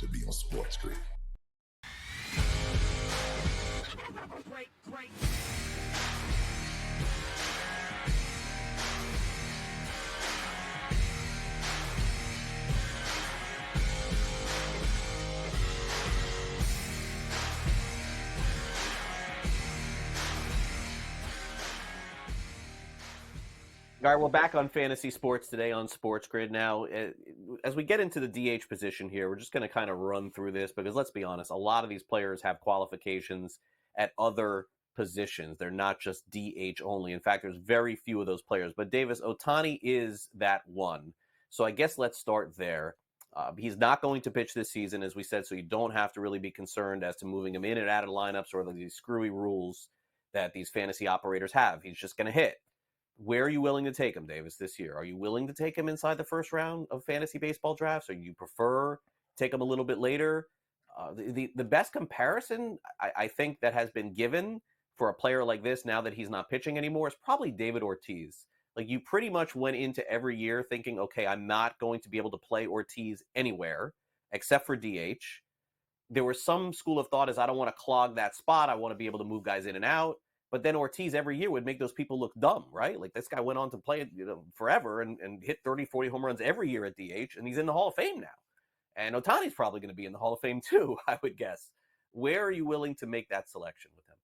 to be on SportsGrid. All right, we're back on fantasy sports today on SportsGrid. Now, as we get into the DH position here, we're just going to kind of run through this because let's be honest, a lot of these players have qualifications at other positions. They're not just DH only. In fact, there's very few of those players. But Davis, Ohtani is that one. So I guess let's start there. He's not going to pitch this season, as we said, so you don't have to really be concerned as to moving him in and out of lineups or these screwy rules that these fantasy operators have. He's just going to hit. Where are you willing to take him, Davis, this year? Are you willing to take him inside the first round of fantasy baseball drafts, or you prefer take him a little bit later? The best comparison I think that has been given for a player like this now that he's not pitching anymore is probably David Ortiz. Like, you pretty much went into every year thinking, okay, I'm not going to be able to play Ortiz anywhere except for DH. There was some school of thought is I don't want to clog that spot. I want to be able to move guys in and out. But then Ortiz every year would make those people look dumb, right? Like, this guy went on to play forever and hit 30, 40 home runs every year at DH, and he's in the Hall of Fame now. And Ohtani's probably going to be in the Hall of Fame too, I would guess. Where are you willing to make that selection with him?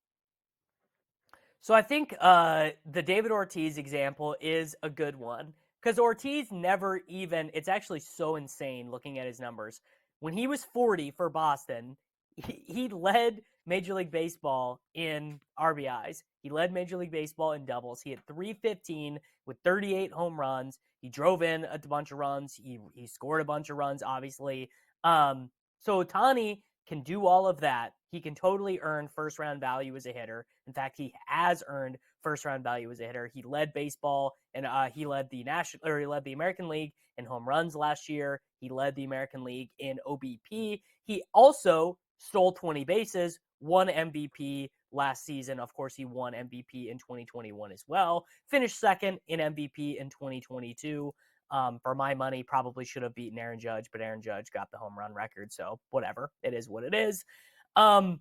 So I think the David Ortiz example is a good one because Ortiz never even, it's actually so insane looking at his numbers. When he was 40 for Boston, he led Major League Baseball in RBIs. He led Major League Baseball in doubles. He had 315 with 38 home runs. He drove in a bunch of runs. He scored a bunch of runs, obviously. So Ohtani can do all of that. He can totally earn first-round value as a hitter. In fact, he has earned first-round value as a hitter. He led baseball, and he led the American League in home runs last year. He led the American League in OBP. He also stole 20 bases, won MVP last season. Of course, he won MVP in 2021 as well. Finished second in MVP in 2022. For my money, probably should have beaten Aaron Judge, but Aaron Judge got the home run record, so whatever. It is what it is. I'm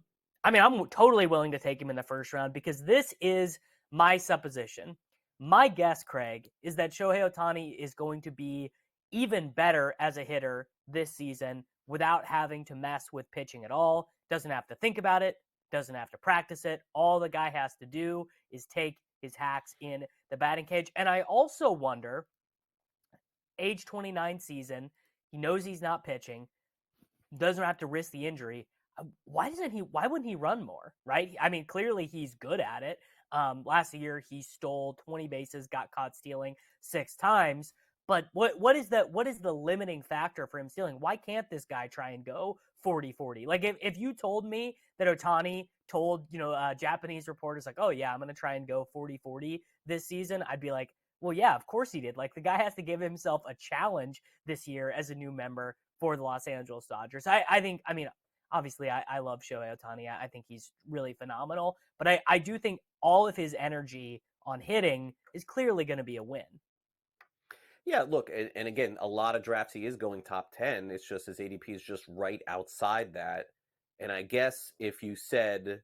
totally willing to take him in the first round because this is my supposition. My guess, Craig, is that Shohei Ohtani is going to be even better as a hitter this season without having to mess with pitching at all. Doesn't have to think about it. Doesn't have to practice it. All the guy has to do is take his hacks in the batting cage. And I also wonder, age 29 season, he knows he's not pitching, doesn't have to risk the injury. Why wouldn't he run more, right? I mean, clearly he's good at it. Last year he stole 20 bases, got caught stealing 6 times. But what is the limiting factor for him stealing? Why can't this guy try and go 40-40? Like, if you told me that Ohtani told, Japanese reporters, like, oh yeah, I'm going to try and go 40-40 this season, I'd be like, well, yeah, of course he did. Like, the guy has to give himself a challenge this year as a new member for the Los Angeles Dodgers. Obviously, I love Shohei Ohtani. I think he's really phenomenal. But I do think all of his energy on hitting is clearly going to be a win. Yeah, look, and again, a lot of drafts he is going top 10. It's just his ADP is just right outside that. And I guess if you said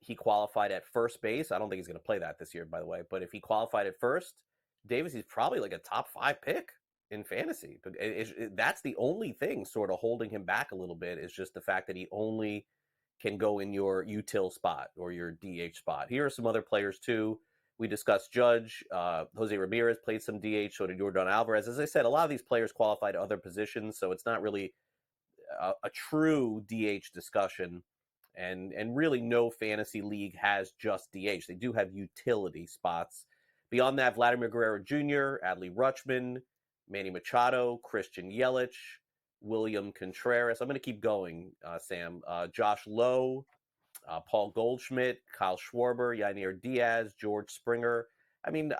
he qualified at first base, I don't think he's going to play that this year, by the way. But if he qualified at first, Davis, he's probably like a top 5 pick in fantasy. But that's the only thing sort of holding him back a little bit is just the fact that he only can go in your util spot or your DH spot. Here are some other players too. We discussed Judge. Jose Ramirez played some DH, so did Yordan Alvarez. As I said, a lot of these players qualify to other positions, so it's not really a true DH discussion. And really no fantasy league has just DH. They do have utility spots. Beyond that, Vladimir Guerrero Jr., Adley Rutschman, Manny Machado, Christian Yelich, William Contreras. I'm going to keep going, Sam. Josh Lowe, Paul Goldschmidt, Kyle Schwarber, Yainer Diaz, George Springer. I mean,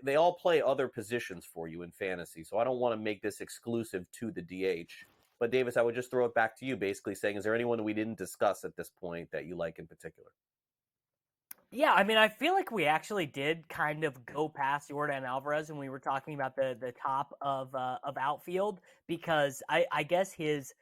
they all play other positions for you in fantasy, so I don't want to make this exclusive to the DH. But Davis, I would just throw it back to you, basically saying, is there anyone we didn't discuss at this point that you like in particular? Yeah, I mean, I feel like we actually did kind of go past Jordan Alvarez when we were talking about the top of outfield, because I guess his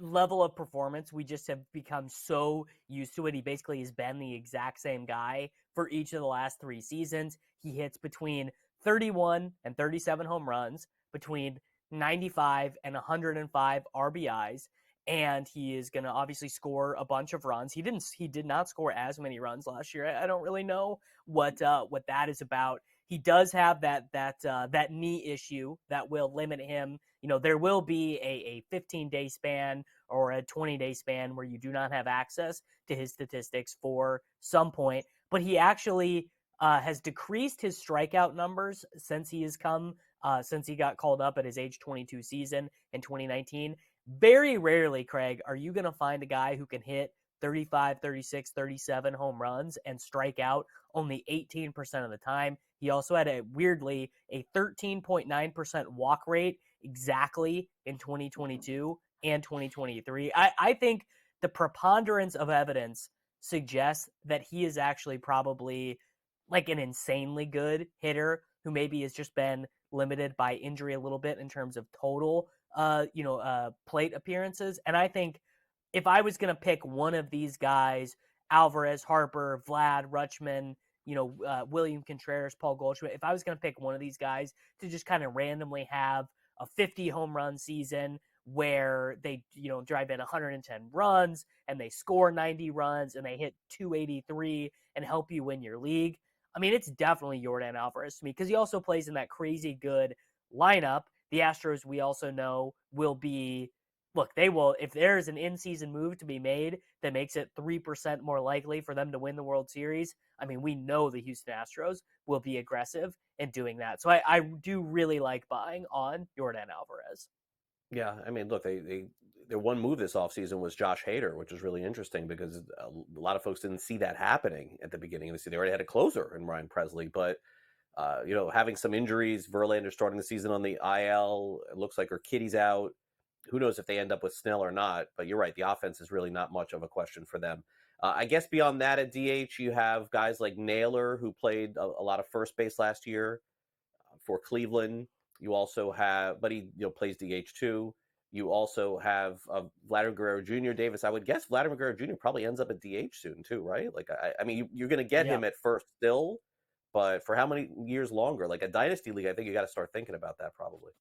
level of performance, we just have become so used to it. He basically has been the exact same guy for each of the last 3 seasons. He hits between 31 and 37 home runs, between 95 and 105 RBIs, and he is going to obviously score a bunch of runs. He did not score as many runs last year. I don't really know what that is about. He does have that knee issue that will limit him. You know, there will be a 15-day span or a 20-day span where you do not have access to his statistics for some point, but he actually has decreased his strikeout numbers since he got called up at his age 22 season in 2019. Very rarely, Craig, are you going to find a guy who can hit 35, 36, 37 home runs and strike out only 18% of the time. He also had weirdly a 13.9% walk rate exactly in 2022 and 2023. I think the preponderance of evidence suggests that he is actually probably like an insanely good hitter who maybe has just been limited by injury a little bit in terms of total plate appearances. And I think if I was going to pick one of these guys, Alvarez, Harper, Vlad, Rutschman, William Contreras, Paul Goldschmidt, if I was going to pick one of these guys to just kind of randomly have a 50 home run season where they, drive in 110 runs and they score 90 runs and they hit 283 and help you win your league, I mean, it's definitely Jordan Alvarez to me, because he also plays in that crazy good lineup. The Astros, we also know, will be, look, they will, if there's an in-season move to be made that makes it 3% more likely for them to win the World Series, I mean, we know the Houston Astros will be aggressive in doing that. So I do really like buying on Jordan Alvarez. Yeah, I mean, look, their one move this offseason was Josh Hader, which is really interesting because a lot of folks didn't see that happening at the beginning of the season. They already had a closer in Ryan Presley, but having some injuries, Verlander starting the season on the IL, it looks like Urquidy's out. Who knows if they end up with Snell or not? But you're right, the offense is really not much of a question for them. I guess beyond that at DH, you have guys like Naylor, who played a lot of first base last year for Cleveland. You also have, but he plays DH too. You also have Vladimir Guerrero Jr. Davis. I would guess Vladimir Guerrero Jr. probably ends up at DH soon too, right? Like, I mean, you're going to get him at first still, but for how many years longer? Like a dynasty league, I think you got to start thinking about that probably.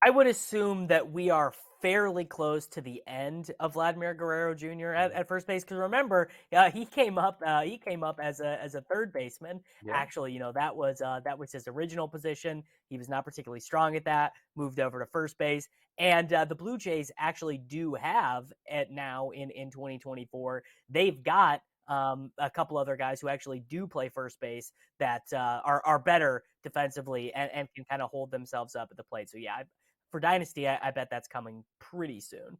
I would assume that we are fairly close to the end of Vladimir Guerrero Jr. at first base, because remember, he came up as a third baseman. Yeah. Actually, that was his original position. He was not particularly strong at that. Moved over to first base, and the Blue Jays actually do have now in 2024. They've got a couple other guys who actually do play first base that are better defensively and can kind of hold themselves up at the plate. So yeah. For Dynasty, I bet that's coming pretty soon.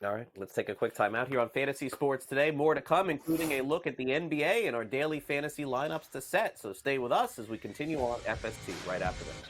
All right, let's take a quick time out here on Fantasy Sports today. More to come, including a look at the NBA and our daily fantasy lineups to set. So stay with us as we continue on FST right after this.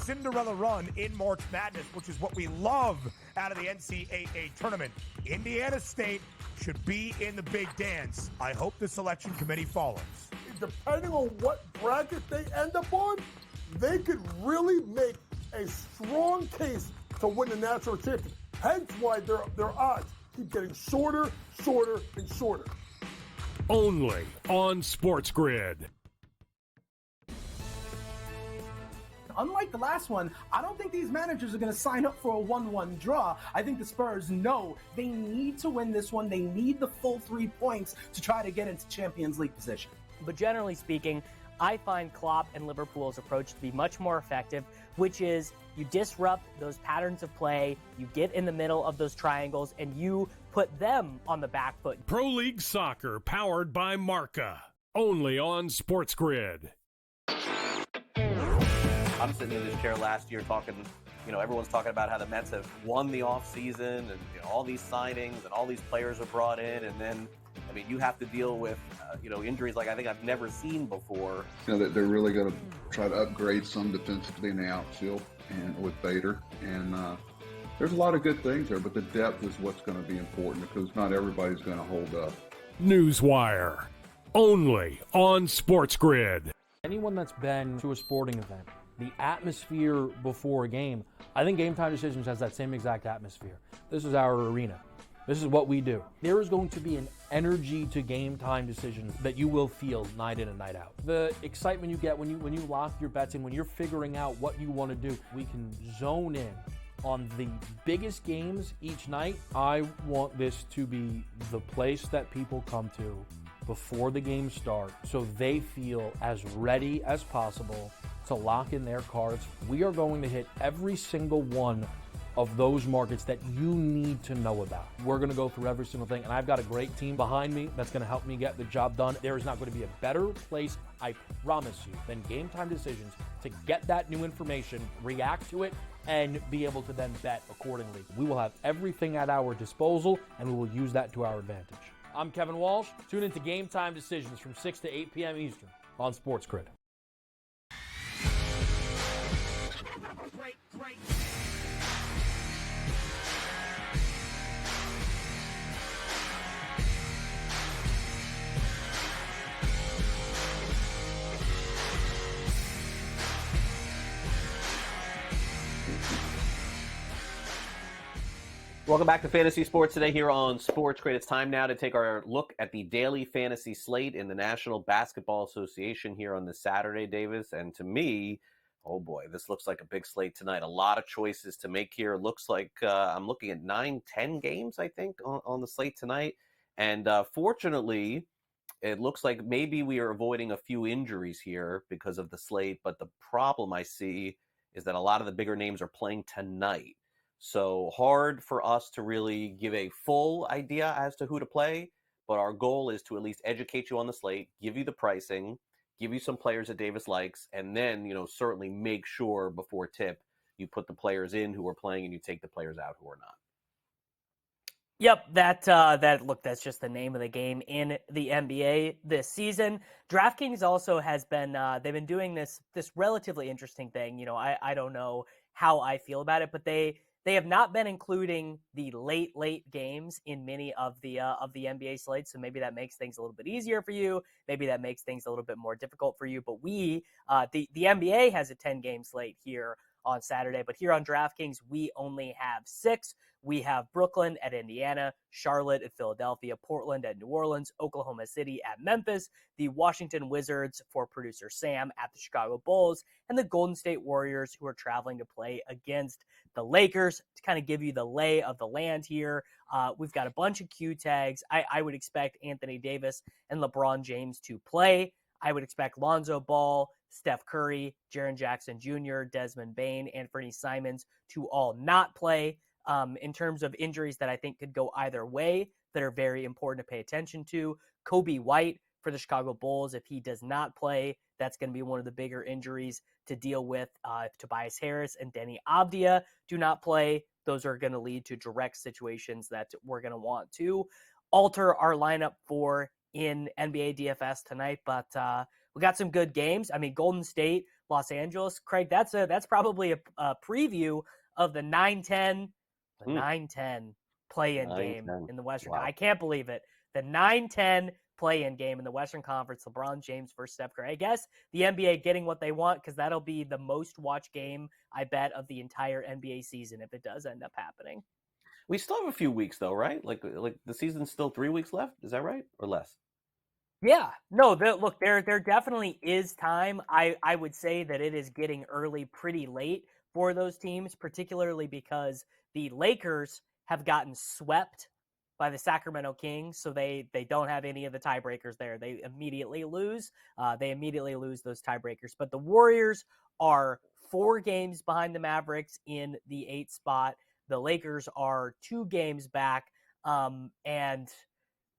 Cinderella run in March Madness, which is what we love out of the NCAA tournament. Indiana State should be in the big dance. I hope the selection committee follows. Depending on what bracket they end up on, they could really make a strong case to win the national championship. Hence why their odds keep getting shorter, and shorter. Only on SportsGrid. unlike the last one, I don't think these managers are going to sign up for a 1-1 draw. I think the Spurs know they need to win this one. They need the full 3 points to try to get into Champions League position. But generally speaking, I find Klopp and Liverpool's approach to be much more effective, which is you disrupt those patterns of play, you get in the middle of those triangles, and you put them on the back foot. Pro League Soccer, powered by Marca, only on SportsGrid. I'm sitting in this chair last year talking, everyone's talking about how the Mets have won the offseason and all these signings and all these players are brought in, and then you have to deal with, injuries like I think I've never seen before. That they're really going to try to upgrade some defensively in the outfield and with Bader. And there's a lot of good things there, but the depth is what's going to be important because not everybody's going to hold up. Newswire, only on SportsGrid. Anyone that's been to a sporting event, the atmosphere before a game, I think Game Time Decisions has that same exact atmosphere. This is our arena. This is what we do. There is going to be an energy to Game Time Decisions that you will feel night in and night out. The excitement you get when you lock your bets in, when you're figuring out what you want to do, we can zone in on the biggest games each night. I want this to be the place that people come to before the games start so they feel as ready as possible to lock in their cards. We are going to hit every single one of those markets that you need to know about. We're going to go through every single thing, and I've got a great team behind me that's going to help me get the job done. There is not going to be a better place, I promise you, than Game Time Decisions to get that new information, react to it, and be able to then bet accordingly. We will have everything at our disposal, and we will use that to our advantage. I'm Kevin Walsh. Tune into Game Time Decisions from 6 to 8 p.m. Eastern on SportsGrid. Welcome back to Fantasy Sports today here on SportsGrid. It's time now to take our look at the daily fantasy slate in the National Basketball Association here on this Saturday, Davis. And to me, oh boy, this looks like a big slate tonight. A lot of choices to make here. Looks like I'm looking at 9-10 games, I think, on the slate tonight. And fortunately, it looks like maybe we are avoiding a few injuries here because of the slate. But the problem I see is that a lot of the bigger names are playing tonight. So hard for us to really give a full idea as to who to play, but our goal is to at least educate you on the slate, give you the pricing, give you some players that Davis likes, and then, certainly make sure before tip you put the players in who are playing and you take the players out who are not. Yep, that's just the name of the game in the NBA this season. DraftKings also has been, they've been doing this relatively interesting thing. I don't know how I feel about it, but they have not been including the late games in many of the NBA slates, so maybe that makes things a little bit easier for you. Maybe that makes things a little bit more difficult for you. But the NBA has a 10-game slate here on Saturday, but here on DraftKings, we only have 6. We have Brooklyn at Indiana, Charlotte at Philadelphia, Portland at New Orleans, Oklahoma City at Memphis, the Washington Wizards for producer Sam at the Chicago Bulls, and the Golden State Warriors who are traveling to play against the Lakers. To kind of give you the lay of the land here, we've got a bunch of Q tags. I would expect Anthony Davis and LeBron James to play. I would expect Lonzo Ball, Steph Curry, Jaren Jackson Jr., Desmond Bane, and Anthony Simons to all not play. In terms of injuries that I think could go either way that are very important to pay attention to, Kobe White for the Chicago Bulls, if he does not play, that's going to be one of the bigger injuries to deal with. If Tobias Harris and Denny Abdia do not play, those are going to lead to direct situations that we're going to want to alter our lineup for in NBA DFS tonight. But we got some good games. I mean, Golden State, Los Angeles, Craig, that's probably a preview of the 9-10 play-in game in the Western. Wow. I can't believe it. The 9-10 play-in game in the Western Conference, LeBron James versus Steph Curry. I guess the NBA getting what they want because that'll be the most watched game, I bet, of the entire NBA season if it does end up happening. We still have a few weeks, though, right? Like the season's still 3 weeks left. Is that right? Or less? Yeah, no, look, there definitely is time. I would say that it is getting early pretty late for those teams, particularly because the Lakers have gotten swept by the Sacramento Kings, so they don't have any of the tiebreakers there. They immediately lose. They immediately lose those tiebreakers. But the Warriors are 4 games behind the Mavericks in the 8th spot. The Lakers are 2 games back, and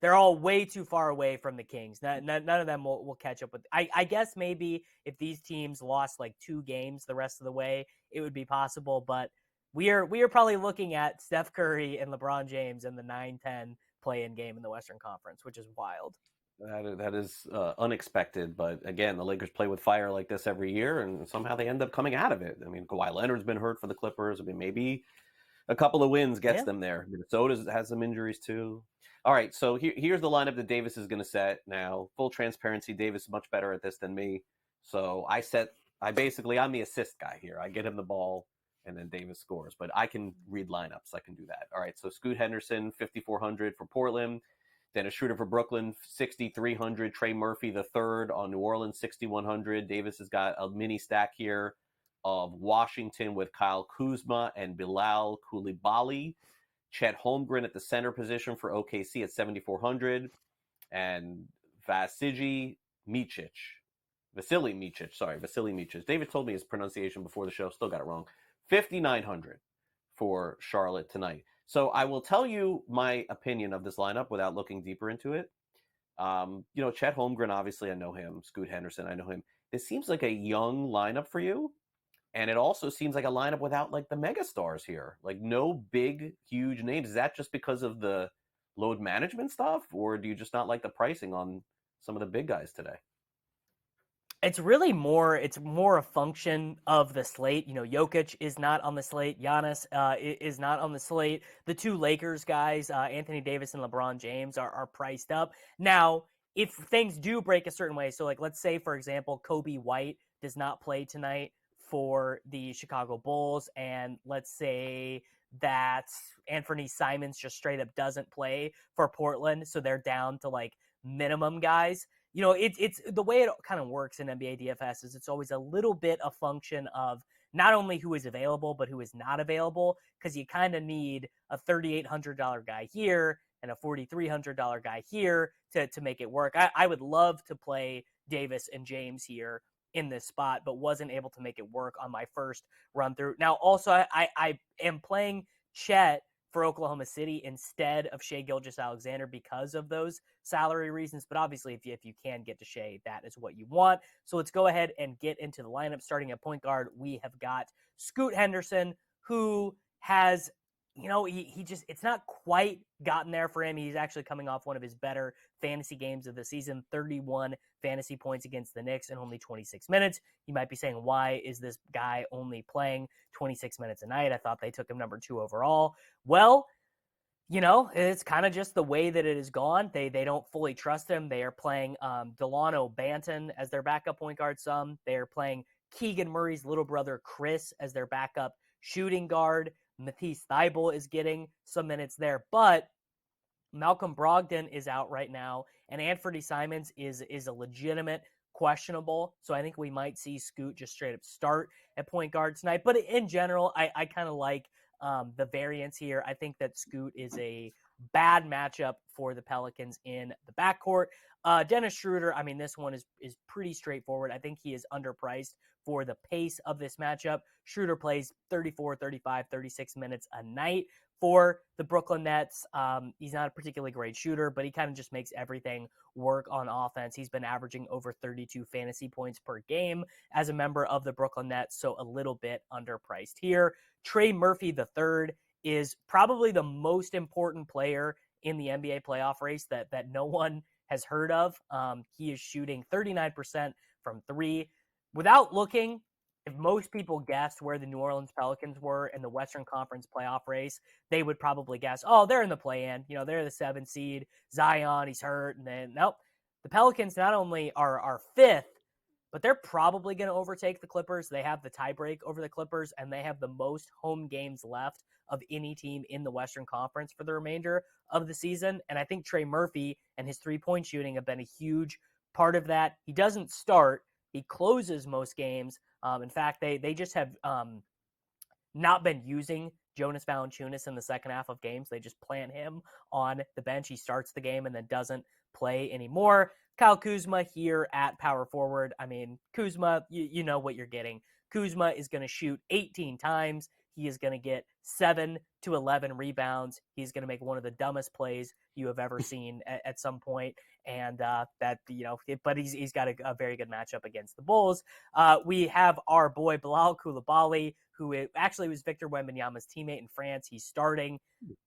they're all way too far away from the Kings. None of them will catch up with. I guess maybe if these teams lost like 2 games the rest of the way, it would be possible. But we are probably looking at Steph Curry and LeBron James in the 9-10 play-in game in the Western Conference, which is wild. That is unexpected, but again, the Lakers play with fire like this every year, and somehow they end up coming out of it. I mean, Kawhi Leonard's been hurt for the Clippers. I mean, maybe a couple of wins gets them there. Minnesota has some injuries too. All right, so here's the lineup that Davis is going to set now. Full transparency, Davis is much better at this than me. So I'm the assist guy here. I get him the ball, and then Davis scores. But I can read lineups. I can do that. All right, so Scoot Henderson, 5,400 for Portland. Dennis Schroeder for Brooklyn, 6,300. Trey Murphy, the third on New Orleans, 6,100. Davis has got a mini stack here of Washington with Kyle Kuzma and Bilal Coulibaly. Chet Holmgren at the center position for OKC at 7,400. And Vasily Micic. David told me his pronunciation before the show. Still got it wrong. 5,900 for Charlotte tonight. So I will tell you my opinion of this lineup without looking deeper into it. Chet Holmgren, obviously I know him. Scoot Henderson, I know him. This seems like a young lineup for you. And it also seems like a lineup without like the mega stars here, like no big, huge names. Is that just because of the load management stuff, or do you just not like the pricing on some of the big guys today? It's really more a function of the slate. Jokic is not on the slate. Giannis is not on the slate. The 2 Lakers guys, Anthony Davis and LeBron James, are priced up. Now, if things do break a certain way, so like let's say, for example, Kobe White does not play tonight for the Chicago Bulls, and let's say that Anthony Simons just straight up doesn't play for Portland, so they're down to like minimum guys. It's the way it kind of works in NBA DFS is it's always a little bit a function of not only who is available, but who is not available, because you kind of need a $3,800 guy here and a $4,300 guy here to make it work. I would love to play Davis and James here in this spot, but wasn't able to make it work on my first run through. Now, also, I am playing Chet for Oklahoma City instead of Shai Gilgeous-Alexander because of those salary reasons. But obviously, if you can get to Shai, that is what you want. So let's go ahead and get into the lineup. Starting at point guard, we have got Scoot Henderson, who has, he just, it's not quite gotten there for him. He's actually coming off one of his better fantasy games of the season, 31 fantasy points against the Knicks in only 26 minutes. You might be saying, why is this guy only playing 26 minutes a night? I thought they took him number 2 overall. Well, it's kind of just the way that it has gone. They don't fully trust him. They are playing Delano Banton as their backup point guard some. They're playing Keegan Murray's little brother Chris as their backup shooting guard. Matisse Thybulle is getting some minutes there, but Malcolm Brogdon is out right now, and Anthony Simons is a legitimate questionable. So I think we might see Scoot just straight up start at point guard tonight. But in general, I kind of like the variance here. I think that Scoot is a bad matchup for the Pelicans in the backcourt. Dennis Schroeder, I mean, this one is pretty straightforward. I think he is underpriced for the pace of this matchup. Schroeder plays 34, 35, 36 minutes a night for the Brooklyn Nets. He's not a particularly great shooter, but he kind of just makes everything work on offense. He's been averaging over 32 fantasy points per game as a member of the Brooklyn Nets, so a little bit underpriced here. Trey Murphy III is probably the most important player in the NBA playoff race that no one has heard of. He is shooting 39% from 3. Without looking, if most people guessed where the New Orleans Pelicans were in the Western Conference playoff race, they would probably guess, oh, they're in the play-in. They're the 7th seed. Zion, he's hurt. And then, nope. The Pelicans not only are 5th, but they're probably going to overtake the Clippers. They have the tiebreak over the Clippers, and they have the most home games left of any team in the Western Conference for the remainder of the season. And I think Trey Murphy and his three-point shooting have been a huge part of that. He doesn't start. He closes most games. In fact, they just have not been using Jonas Valanciunas in the second half of games. They just plant him on the bench. He starts the game and then doesn't play anymore. Kyle Kuzma here at power forward. I mean, Kuzma, you know what you're getting. Kuzma is going to shoot 18 times. He is going to get 7 to 11 rebounds. He's going to make one of the dumbest plays you have ever seen at some point. And but he's got a very good matchup against the Bulls. We have our boy Bilal Coulibaly, who actually was Victor Wembanyama's teammate in France. He's starting.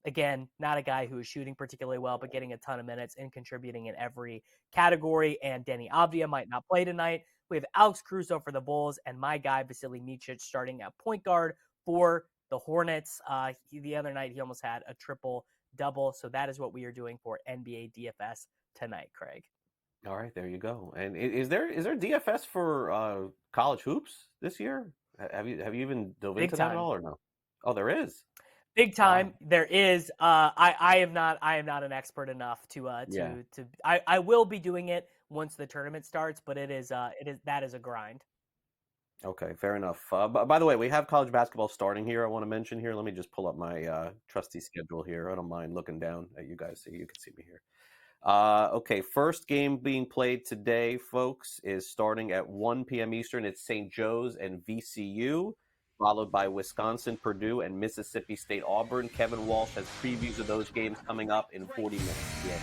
Again, not a guy who is shooting particularly well, but getting a ton of minutes and contributing in every category. And Denny Avdia might not play tonight. We have Alex Caruso for the Bulls and my guy Vasily Micic starting at point guard for the Hornets. The other night, he almost had a triple-double. So that is what we are doing for NBA DFS tonight, Craig. All right, there you go. And is there DFS for college hoops this year? Have you even dove into that at all or no? Oh, there is. Big time. Wow. There is. I am not an expert enough to I will be doing it once the tournament starts, but that is a grind. Okay, fair enough. By the way, we have college basketball starting here. I want to mention here. Let me just pull up my trusty schedule here. I don't mind looking down at you guys so you can see me here. Okay, first game being played today, folks, is starting at 1 p.m. Eastern. It's St. Joe's and VCU, followed by Wisconsin, Purdue, and Mississippi State, Auburn. Kevin Walsh has previews of those games coming up in 40 minutes. Yeah.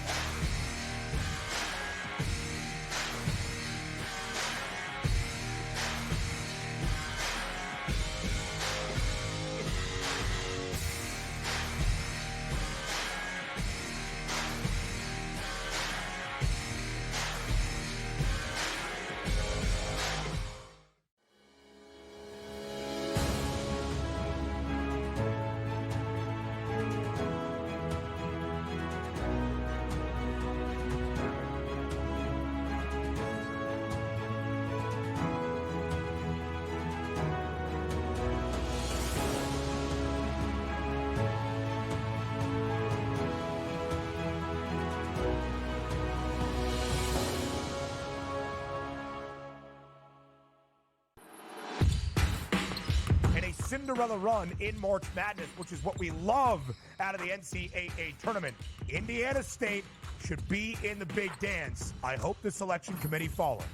Cinderella run in March Madness, which is what we love out of the NCAA tournament. Indiana State should be in the big dance. I hope the selection committee follows.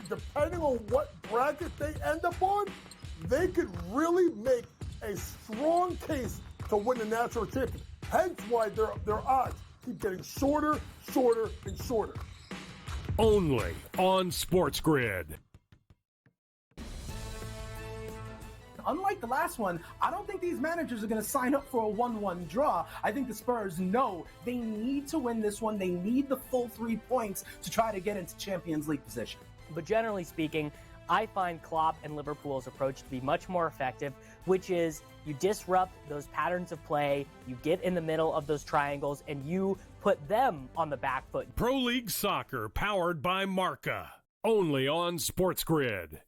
Depending on what bracket they end up on, they could really make a strong case to win the national championship. Hence why their odds keep getting shorter, and shorter. Only on SportsGrid. Unlike the last one, I don't think these managers are going to sign up for a 1-1 draw. I think the Spurs know they need to win this one. They need the full 3 points to try to get into Champions League position. But generally speaking, I find Klopp and Liverpool's approach to be much more effective, which is you disrupt those patterns of play, you get in the middle of those triangles, and you put them on the back foot. Pro League Soccer, powered by Marca. Only on SportsGrid.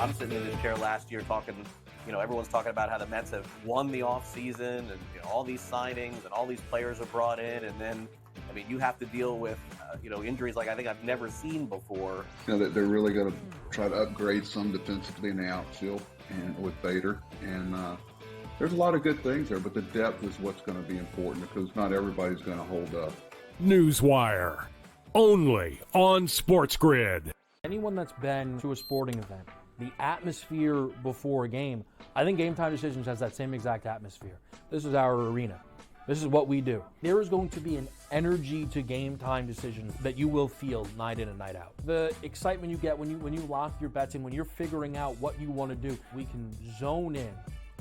I'm sitting in this chair last year talking, everyone's talking about how the Mets have won the offseason and all these signings and all these players are brought in. And then, you have to deal with, injuries like I think I've never seen before. That they're really going to try to upgrade some defensively in the outfield and with Bader. And there's a lot of good things there, but the depth is what's going to be important because not everybody's going to hold up. Newswire. Only on SportsGrid. Anyone that's been to a sporting event, the atmosphere before a game, I think Game Time Decisions has that same exact atmosphere. This is our arena. This is what we do. There is going to be an energy to Game Time Decisions that you will feel night in and night out. The excitement you get when you lock your bets in, when you're figuring out what you want to do, we can zone in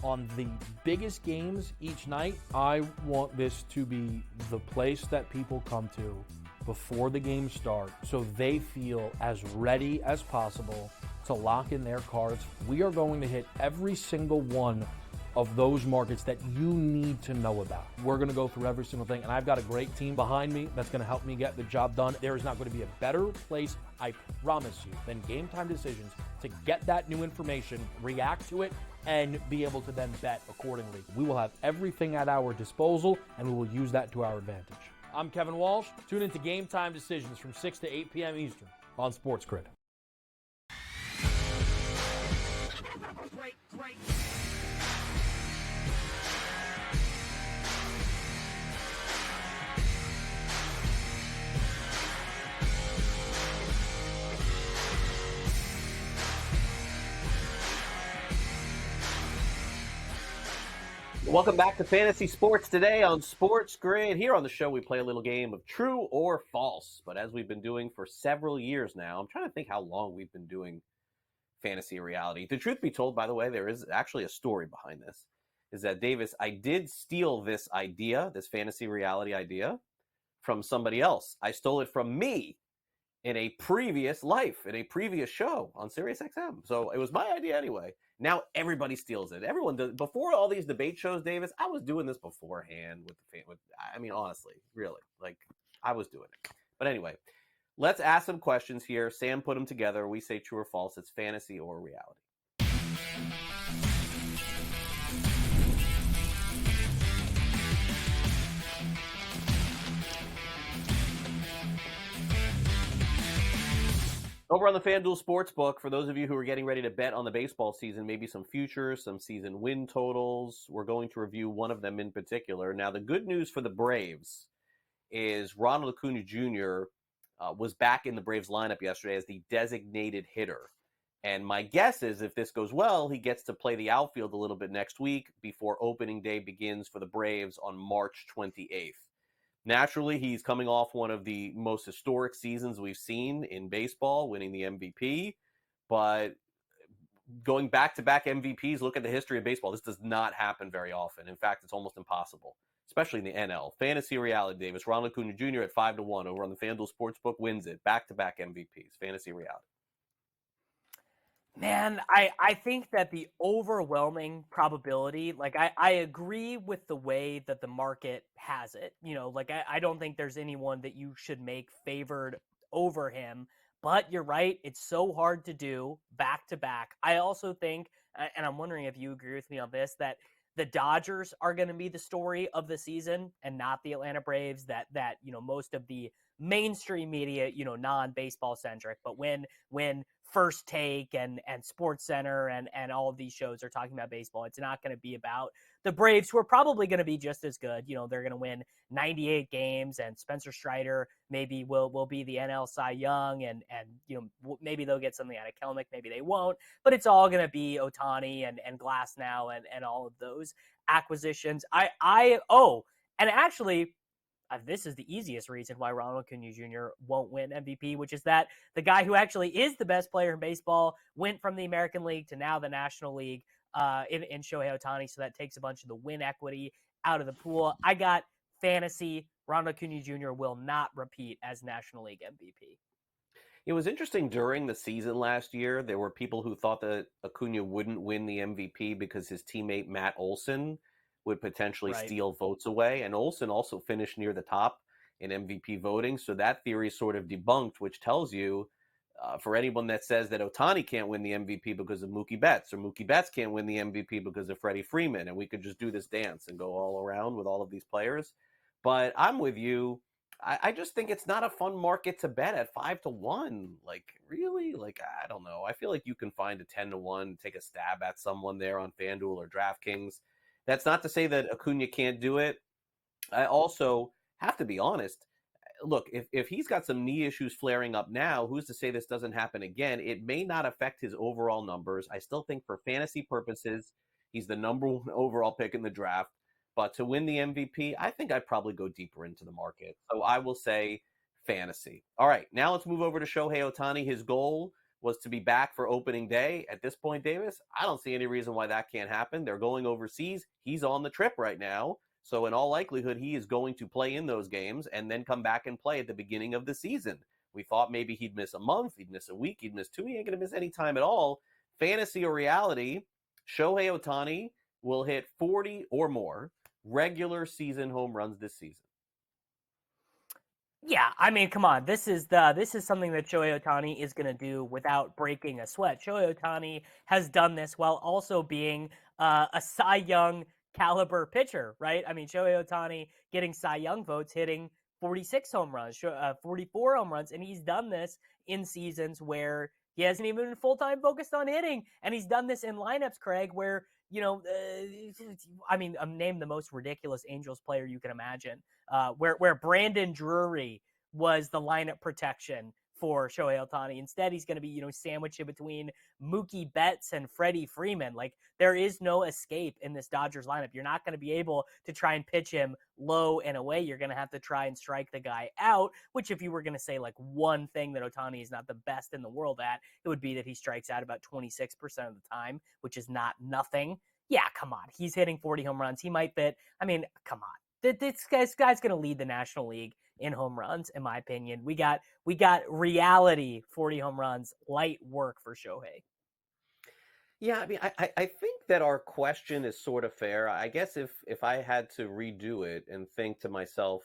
on the biggest games each night. I want this to be the place that people come to before the games start so they feel as ready as possible to lock in their cards. We are going to hit every single one of those markets that you need to know about. We're going to go through every single thing, and I've got a great team behind me that's going to help me get the job done. There is not going to be a better place, I promise you, than Game Time Decisions to get that new information, react to it, and be able to then bet accordingly. We will have everything at our disposal, and we will use that to our advantage. I'm Kevin Walsh. Tune into Game Time Decisions from 6 to 8 p.m. Eastern on SportsGrid. Welcome back to Fantasy Sports Today on SportsGrid. Here on the show, we play a little game of true or false. But as we've been doing for several years now, I'm trying to think how long we've been doing fantasy reality. The truth be told, by the way, there is actually a story behind this. Is that, Davis, I did steal this idea, this fantasy reality idea, from somebody else. I stole it from me in a previous life, in a previous show on SiriusXM. So it was my idea anyway. Now everybody steals it. Everyone does. Before all these debate shows, Davis, I was doing this beforehand with the fan. I mean, honestly, really, like I was doing it. But anyway, let's ask some questions here. Sam put them together. We say true or false. It's fantasy or reality. Over on the FanDuel Sportsbook, for those of you who are getting ready to bet on the baseball season, maybe some futures, some season win totals, we're going to review one of them in particular. Now, the good news for the Braves is Ronald Acuna Jr. Was back in the Braves lineup yesterday as the designated hitter. And my guess is if this goes well, he gets to play the outfield a little bit next week before opening day begins for the Braves on March 28th. Naturally, he's coming off one of the most historic seasons we've seen in baseball, winning the MVP. But going back-to-back MVPs, look at the history of baseball. This does not happen very often. In fact, it's almost impossible, especially in the NL. Fantasy reality, Davis. Ronald Acuna Jr. at 5-1 over on the FanDuel Sportsbook wins it. Back-to-back MVPs. Fantasy reality. Man, I think that the overwhelming probability, like I agree with the way that the market has it. You know, like I don't think there's anyone that you should make favored over him. But you're right, it's so hard to do back to back. I also think, and I'm wondering if you agree with me on this, that the Dodgers are going to be the story of the season and not the Atlanta Braves. That you know, most of the mainstream media, you know, non-baseball centric, but when First Take and Sports Center and all of these shows are talking about baseball, it's not going to be about the Braves, who are probably going to be just as good. You know, they're going to win 98 games, and Spencer Strider maybe will be the NL Cy Young, and you know, maybe they'll get something out of Kelnick, maybe they won't, but it's all going to be Ohtani and Glass now and all of those acquisitions. And actually, this is the easiest reason why Ronald Acuna Jr. won't win MVP, which is that the guy who actually is the best player in baseball went from the American League to now the National League in Shohei Ohtani, so that takes a bunch of the win equity out of the pool. I got fantasy. Ronald Acuna Jr. will not repeat as National League MVP. It was interesting during the season last year. There were people who thought that Acuna wouldn't win the MVP because his teammate Matt Olson would potentially steal votes away. And Olsen also finished near the top in MVP voting. So that theory is sort of debunked, which tells you for anyone that says that Ohtani can't win the MVP because of Mookie Betts, or Mookie Betts can't win the MVP because of Freddie Freeman, and we could just do this dance and go all around with all of these players. But I'm with you. I just think it's not a fun market to bet at 5-1. Like, really? Like, I don't know. I feel like you can find a 10-1, take a stab at someone there on FanDuel or DraftKings. That's not to say that Acuna can't do it. I also have to be honest. Look, if he's got some knee issues flaring up now, who's to say this doesn't happen again? It may not affect his overall numbers. I still think for fantasy purposes, he's the number one overall pick in the draft. But to win the MVP, I think I'd probably go deeper into the market. So I will say fantasy. All right, now let's move over to Shohei Ohtani. His goal was to be back for opening day. At this point, Davis, I don't see any reason why that can't happen. They're going overseas. He's on the trip right now. So in all likelihood, he is going to play in those games and then come back and play at the beginning of the season. We thought maybe he'd miss a month, he'd miss a week, he'd miss 2. He ain't going to miss any time at all. Fantasy or reality, Shohei Ohtani will hit 40 or more regular season home runs this season? Yeah, I mean, come on. This is something that Shohei Ohtani is going to do without breaking a sweat. Shohei Ohtani has done this while also being a Cy Young caliber pitcher, right? I mean, Shohei Ohtani getting Cy Young votes, hitting 46 home runs, 44 home runs, and he's done this in seasons where he hasn't even been full-time focused on hitting, and he's done this in lineups, Craig, where I mean, name the most ridiculous Angels player you can imagine. Where Brandon Drury was the lineup protection for Shohei Ohtani. Instead, he's going to be, sandwiched in between Mookie Betts and Freddie Freeman. Like, there is no escape in this Dodgers lineup. You're not going to be able to try and pitch him low and away. You're going to have to try and strike the guy out, which if you were going to say, like, one thing that Ohtani is not the best in the world at, it would be that he strikes out about 26% of the time, which is not nothing. Yeah, come on. He's hitting 40 home runs. He might fit. I mean, come on. This guy's going to lead the National League in home runs, in my opinion. We got reality 40 home runs, light work for Shohei. Yeah, I mean, I think that our question is sort of fair. I guess if I had to redo it and think to myself,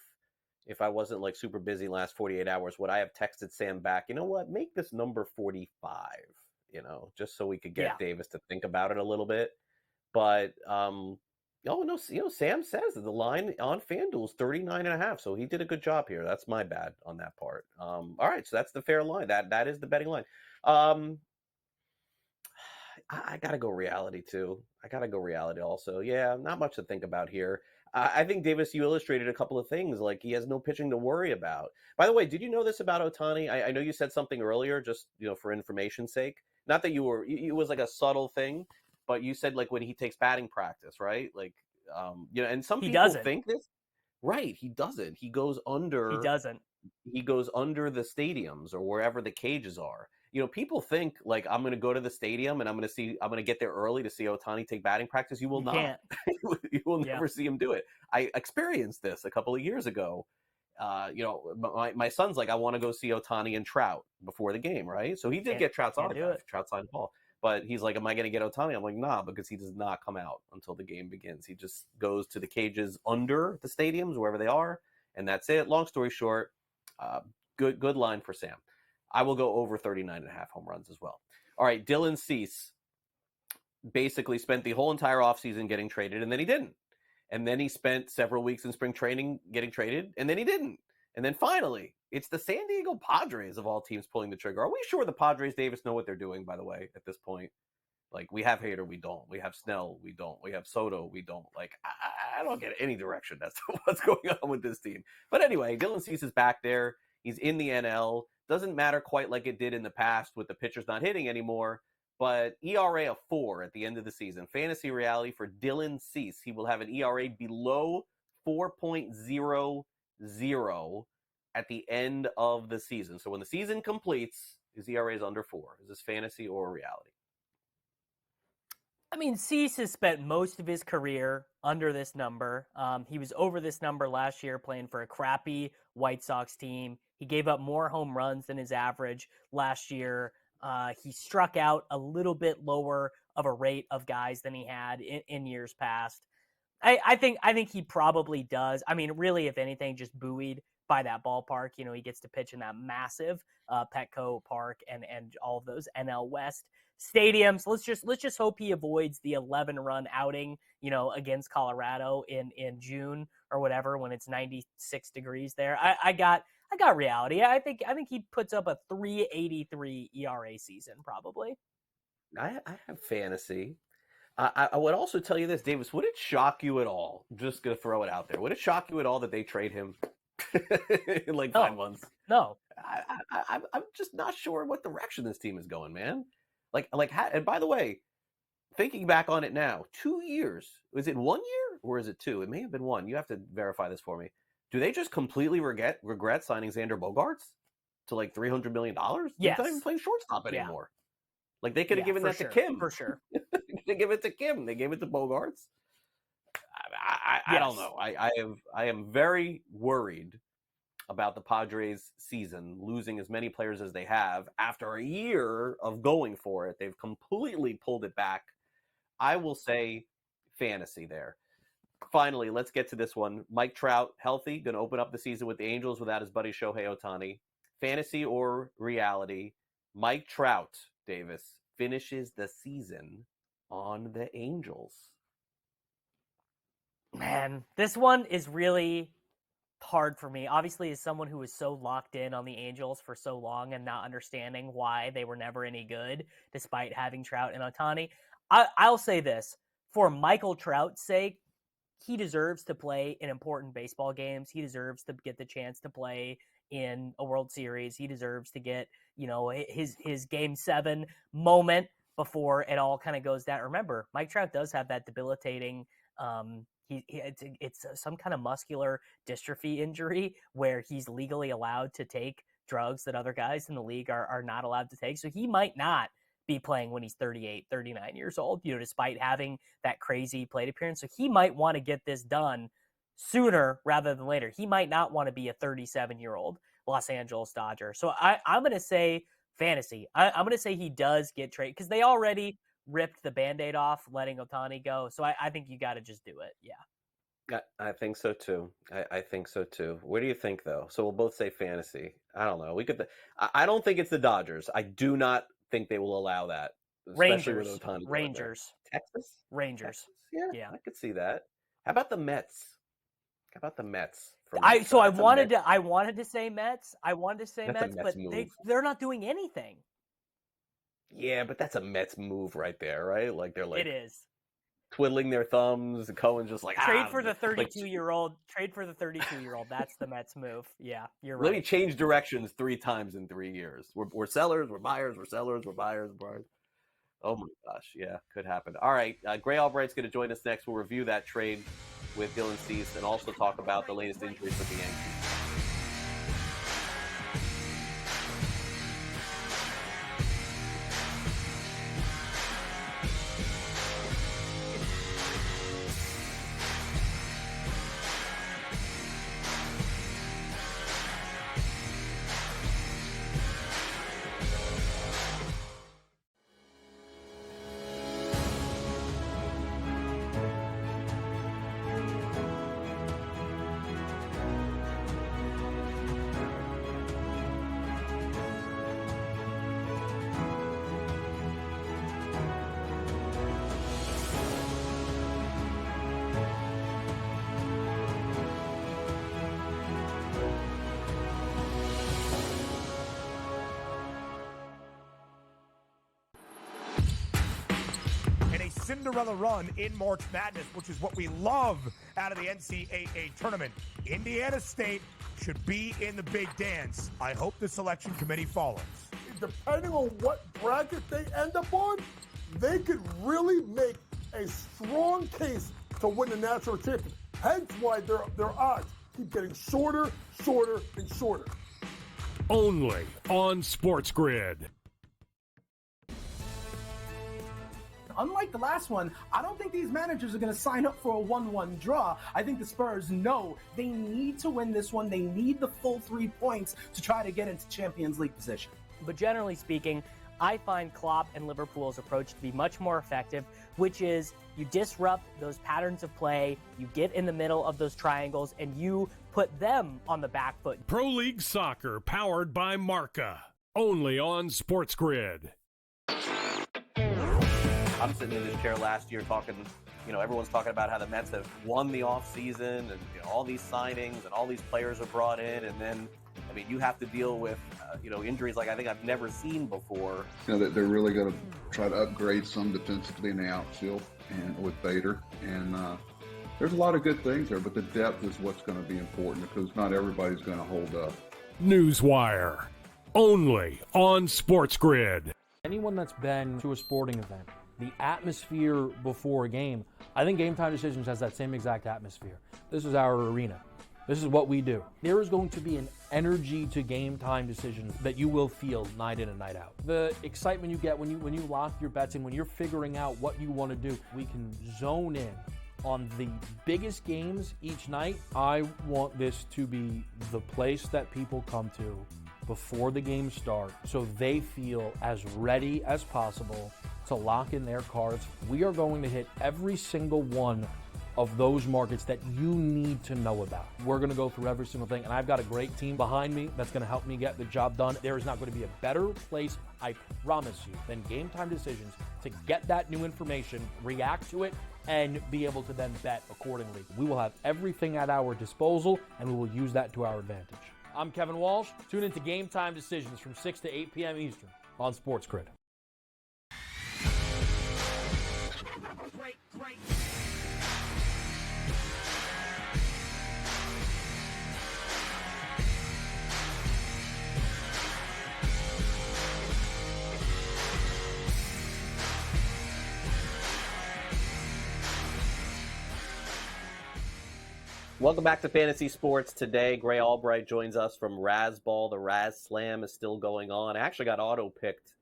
if I wasn't like super busy last 48 hours, would I have texted Sam back, you know what, make this number 45, just so we could get Davis to think about it a little bit. But Sam says that the line on FanDuel is 39.5, so he did a good job here. That's my bad on that part. All right, so that's the fair line. That is the betting line. I gotta go reality too. I gotta go reality also. Yeah, not much to think about here. I think, Davis, you illustrated a couple of things. Like, he has no pitching to worry about. By the way, did you know this about Ohtani? I know you said something earlier, just for information's sake. Not that it was like a subtle thing, but you said, like, when he takes batting practice, right? Like, and some people think this. Right, he doesn't. He goes under. He doesn't. He goes under the stadiums or wherever the cages are. People think, like, I'm going to go to the stadium and I'm going to get there early to see Ohtani take batting practice. You will not. Can't. You will never see him do it. I experienced this a couple of years ago. My son's like, I want to go see Ohtani and Trout before the game, right? So he did get Trout's autograph, Trout signed ball. But he's like, am I going to get Ohtani? I'm like, nah, because he does not come out until the game begins. He just goes to the cages under the stadiums, wherever they are, and that's it. Long story short, good line for Sam. I will go over 39.5 home runs as well. All right, Dylan Cease basically spent the whole entire offseason getting traded, and then he didn't. And then he spent several weeks in spring training getting traded, and then he didn't. And then finally, it's the San Diego Padres of all teams pulling the trigger. Are we sure the Padres, Davis, know what they're doing, by the way, at this point? Like, we have Hader, we don't. We have Snell, we don't. We have Soto, we don't. Like, I don't get any direction as to what's going on with this team. But anyway, Dylan Cease is back there. He's in the NL. Doesn't matter quite like it did in the past with the pitchers not hitting anymore, but ERA of 4 at the end of the season. Fantasy reality for Dylan Cease. He will have an ERA below 4.00 at the end of the season. So when the season completes, his ERA is under 4. Is this fantasy or reality? I mean, Cease has spent most of his career under this number. He was over this number last year playing for a crappy White Sox team. He gave up more home runs than his average last year. He struck out a little bit lower of a rate of guys than he had in years past. I think he probably does. I mean, really, if anything, just buoyed by that ballpark. He gets to pitch in that massive Petco Park and all of those NL West stadiums. Let's just hope he avoids the 11-run outing, against Colorado in June or whatever when it's 96 degrees there. I got reality. I think he puts up a 3.83 ERA season probably. I have fantasy. I would also tell you this, Davis. Would it shock you at all? Just gonna throw it out there. Would it shock you at all that they trade him in like 5 months? No. I'm just not sure what direction this team is going, man. And by the way, thinking back on it now, 2 years. Was it 1 year or is it 2? It may have been 1. You have to verify this for me. Do they just completely regret signing Xander Bogaerts to like $300 million? Yes. He's not even playing shortstop anymore. Like, they could have given that to Kim. For sure. They give it to Kim. They gave it to Bogaerts. I don't know. I am very worried about the Padres season, losing as many players as they have. After a year of going for it, they've completely pulled it back. I will say fantasy there. Finally, let's get to this one. Mike Trout, healthy, going to open up the season with the Angels without his buddy Shohei Ohtani. Fantasy or reality? Mike Trout, Davis, finishes the season on the Angels. Man, this one is really hard for me. Obviously, as someone who was so locked in on the Angels for so long and not understanding why they were never any good, despite having Trout and Ohtani, I'll say this. For Michael Trout's sake, he deserves to play in important baseball games. He deserves to get the chance to play in a World Series. He deserves to get, his Game 7 moment before it all kind of goes down. Remember, Mike Trout does have that debilitating it's some kind of muscular dystrophy injury where he's legally allowed to take drugs that other guys in the league are not allowed to take. So he might not be playing when he's 38, 39 years old, despite having that crazy plate appearance. So he might want to get this done sooner rather than later. He might not want to be a 37-year-old Los Angeles Dodger. So I'm going to say fantasy. I'm going to say he does get traded because they already ripped the Band-Aid off, letting Ohtani go. So I think you got to just do it. Yeah. I think so too. I think so too. What do you think though? So we'll both say fantasy. I don't know. I don't think it's the Dodgers. I do not think they will allow that. Especially with Ohtani. Rangers. Texas? Rangers. Texas? Yeah. I could see that. How about the Mets? I wanted to say Mets. I wanted to say Mets, but they're not doing anything. Yeah, but that's a Mets move right there, right? Like they're like it is twiddling their thumbs. And Cohen's just like trade for the 32-year-old. Trade for the 32-year-old. That's the Mets move. Yeah, you're right. Let me change directions 3 times in 3 years. We're sellers. We're buyers. We're sellers. We're buyers. We're buyers. Oh my gosh, yeah, could happen. All right, Gray Albright's going to join us next. We'll review that trade with Dylan Cease and also talk about the latest injuries with the Yankees. Cinderella run in March Madness, which is what we love out of the NCAA tournament. Indiana State should be in the big dance. I hope the selection committee follows. Depending on what bracket they end up on, they could really make a strong case to win the national championship. Hence why their odds keep getting shorter, and shorter. Only on SportsGrid. Unlike the last one, I don't think these managers are going to sign up for a 1-1 draw. I think the Spurs know they need to win this one. They need the full 3 points to try to get into Champions League position. But generally speaking, I find Klopp and Liverpool's approach to be much more effective, which is you disrupt those patterns of play, you get in the middle of those triangles, and you put them on the back foot. Pro League Soccer, powered by Marca. Only on SportsGrid. I'm sitting in this chair last year talking, everyone's talking about how the Mets have won the offseason and all these signings and all these players are brought in. And then, you have to deal with, injuries like I think I've never seen before. That they're really going to try to upgrade some defensively in the outfield and with Bader. And there's a lot of good things there, but the depth is what's going to be important because not everybody's going to hold up. Newswire. Only on SportsGrid. Anyone that's been to a sporting event, the atmosphere before a game, I think Game Time Decisions has that same exact atmosphere. This is our arena. This is what we do. There is going to be an energy to Game Time Decisions that you will feel night in and night out. The excitement you get when you lock your bets in, when you're figuring out what you want to do, we can zone in on the biggest games each night. I want this to be the place that people come to before the games start so they feel as ready as possible to lock in their cards. We are going to hit every single one of those markets that you need to know about. We're going to go through every single thing, and I've got a great team behind me that's going to help me get the job done. There is not going to be a better place, I promise you, than Game Time Decisions to get that new information, react to it, and be able to then bet accordingly. We will have everything at our disposal, and we will use that to our advantage. I'm Kevin Walsh. Tune into Game Time Decisions from 6 to 8 p.m. Eastern on SportsGrid. Welcome back to Fantasy Sports Today. Gray Albright joins us from Razzball. The Raz Slam is still going on. I actually got auto-picked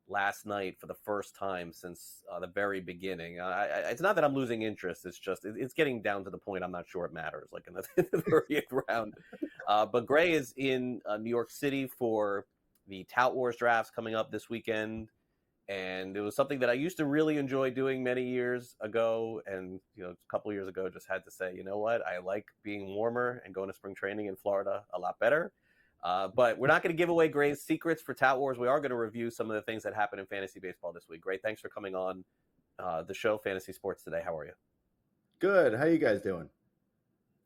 last night for the first time since the very beginning. It's not that I'm losing interest. It's just it's getting down to the point I'm not sure it matters, like in the 30th round. But Gray is in New York City for the Tout Wars drafts coming up this weekend. And it was something that I used to really enjoy doing many years ago. And, a couple of years ago, just had to say, you know what? I like being warmer and going to spring training in Florida a lot better. But we're not going to give away Gray's secrets for Tout Wars. We are going to review some of the things that happened in fantasy baseball this week. Gray, thanks for coming on the show, Fantasy Sports Today. How are you? Good. How you guys doing?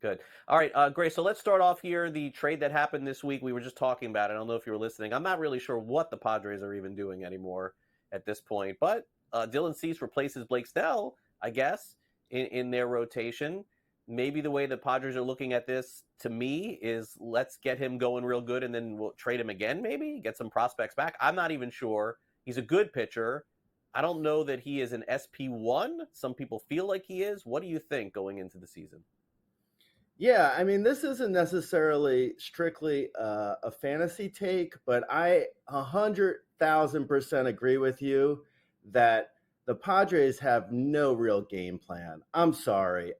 Good. All right, Gray, so let's start off here. The trade that happened this week, we were just talking about it. I don't know if you were listening. I'm not really sure what the Padres are even doing anymore at this point, but Dylan Cease replaces Blake Snell, I guess, in their rotation. Maybe the way the Padres are looking at this, to me, is let's get him going real good and then we'll trade him again, maybe get some prospects back. I'm not even sure. He's a good pitcher. I don't know that he is an SP1. Some people feel like he is. What do you think going into the season? Yeah, I mean, this isn't necessarily strictly a fantasy take, but I 100,000% agree with you that the Padres have no real game plan. I'm sorry.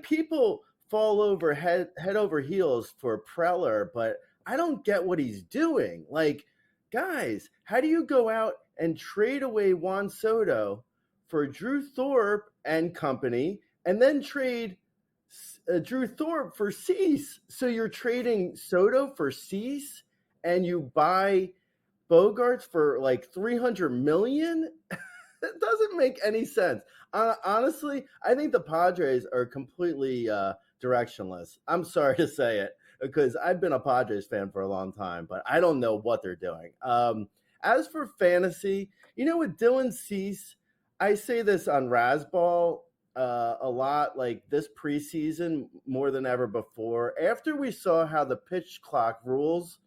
People fall over head over heels for Preller, but I don't get what he's doing. Like, guys, how do you go out and trade away Juan Soto for Drew Thorpe and company, and then trade Drew Thorpe for Cease? So you're trading Soto for Cease, and you buy Bogarts for like $300 million? That doesn't make any sense. Honestly, I think the Padres are completely directionless. I'm sorry to say it, because I've been a Padres fan for a long time, but I don't know what they're doing. As for fantasy, with Dylan Cease, I say this on Razzball a lot, like this preseason more than ever before. After we saw how the pitch clock rules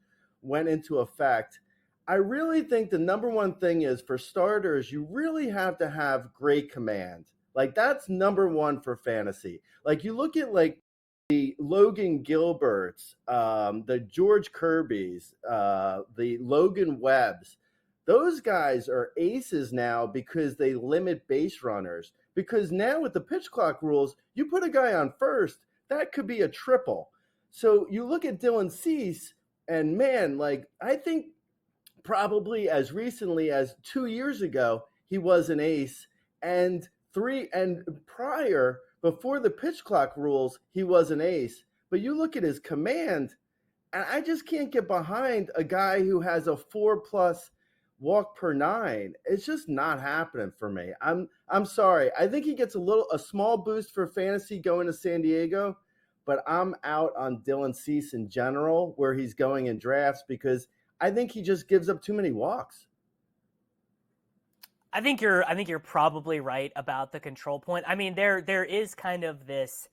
went into effect, I really think the number one thing is, for starters, you really have to have great command. Like, that's number one for fantasy. Like, you look at like the Logan Gilberts, the George Kirbys, the Logan Webbs. Those guys are aces now because they limit base runners. Because now with the pitch clock rules, you put a guy on first, that could be a triple. So you look at Dylan Cease, and man, like, I think probably as recently as 2 years ago, he was an ace, and prior, before the pitch clock rules, he was an ace. But you look at his command, and I just can't get behind a guy who has a 4+ walk per 9. It's just not happening for me. I'm sorry. I think he gets a small boost for fantasy going to San Diego, but I'm out on Dylan Cease in general, where he's going in drafts, because I think he just gives up too many walks. I think you're probably right about the control point. I mean, there is kind of this,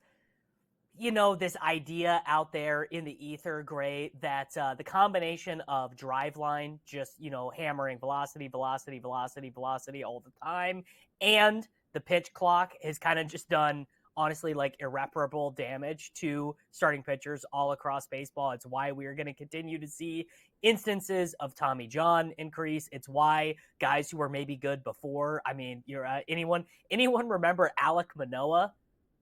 this idea out there in the ether, Gray, that the combination of driveline, just, hammering velocity all the time, and the pitch clock has kind of just done, honestly, like irreparable damage to starting pitchers all across baseball. It's why we're going to continue to see instances of Tommy John increase. It's why guys who were maybe good before, I mean, anyone remember Alek Manoah?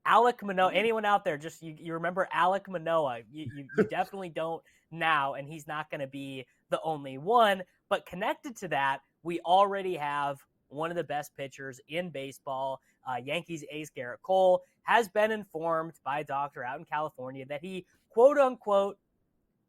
Anyone out there, just you remember Alek Manoah? You definitely don't now, and he's not going to be the only one. But connected to that, we already have one of the best pitchers in baseball. Yankees ace Garrett Cole has been informed by a doctor out in California that he, quote unquote,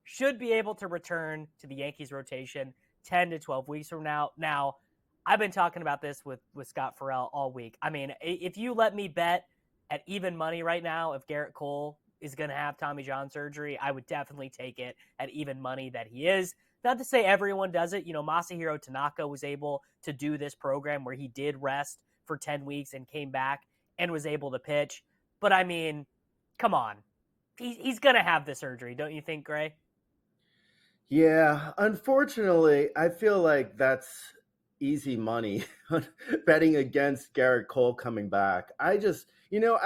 should be able to return to the Yankees rotation 10 to 12 weeks from now. Now, I've been talking about this with Scott Farrell all week. I mean, if you let me bet at even money right now, if Garrett Cole is going to have Tommy John surgery, I would definitely take it at even money that he is. Not to say everyone does it. You know, Masahiro Tanaka was able to do this program where he did rest for 10 weeks and came back and was able to pitch. But I mean, come on. He's going to have the surgery, don't you think, Gray? Yeah, unfortunately, I feel like that's easy money betting against Garrett Cole coming back. I